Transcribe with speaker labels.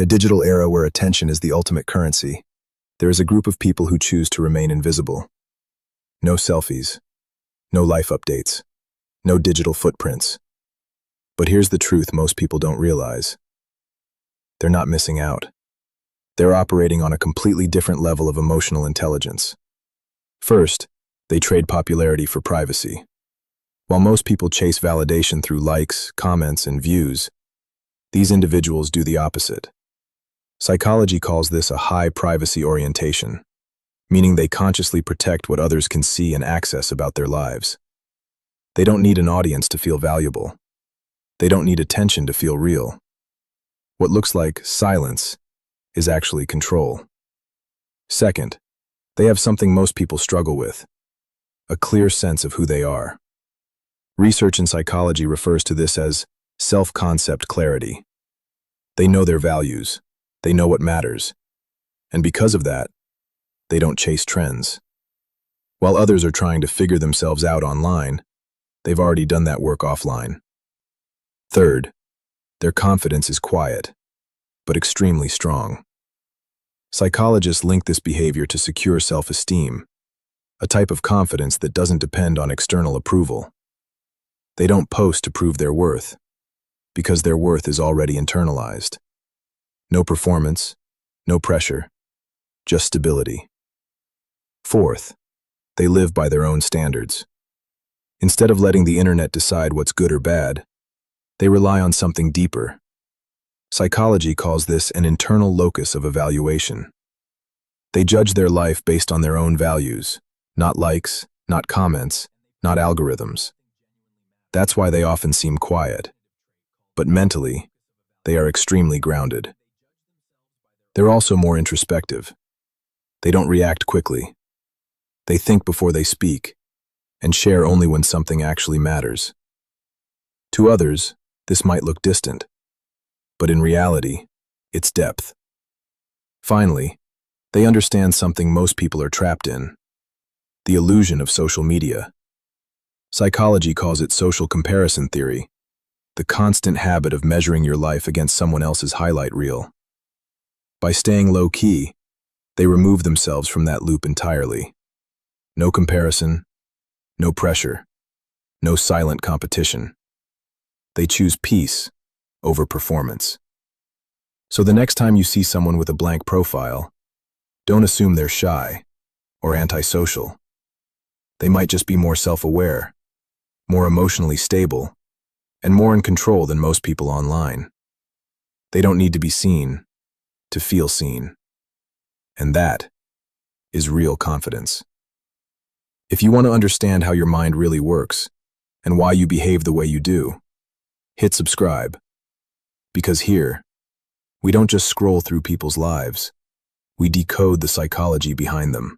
Speaker 1: In a digital era where attention is the ultimate currency, there is a group of people who choose to remain invisible. No selfies, no life updates, no digital footprints. But here's the truth most people don't realize. They're not missing out. They're operating on a completely different level of emotional intelligence. First, they trade popularity for privacy. While most people chase validation through likes, comments, and views, these individuals do the opposite. Psychology calls this a high privacy orientation, meaning they consciously protect what others can see and access about their lives. They don't need an audience to feel valuable. They don't need attention to feel real. What looks like silence is actually control. Second, they have something most people struggle with: a clear sense of who they are. Research in psychology refers to this as self-concept clarity. They know their values, they know what matters, and because of that, they don't chase trends. While others are trying to figure themselves out online, they've already done that work offline. Third, their confidence is quiet, but extremely strong. Psychologists link this behavior to secure self-esteem, a type of confidence that doesn't depend on external approval. They don't post to prove their worth, because their worth is already internalized. No performance, no pressure, just stability. Fourth, they live by their own standards. Instead of letting the internet decide what's good or bad, they rely on something deeper. Psychology calls this an internal locus of evaluation. They judge their life based on their own values, not likes, not comments, not algorithms. That's why they often seem quiet. But mentally, they are extremely grounded. They're also more introspective. They don't react quickly. They think before they speak, and share only when something actually matters. To others, this might look distant, but in reality, it's depth. Finally, they understand something most people are trapped in: the illusion of social media. Psychology calls it social comparison theory, the constant habit of measuring your life against someone else's highlight reel. By staying low-key, they remove themselves from that loop entirely. No comparison, no pressure, no silent competition. They choose peace over performance. So the next time you see someone with a blank profile, don't assume they're shy or antisocial. They might just be more self-aware, more emotionally stable, and more in control than most people online. They don't need to be seen to feel seen. And that is real confidence. If you want to understand how your mind really works and why you behave the way you do, hit subscribe. Because here, we don't just scroll through people's lives, we decode the psychology behind them.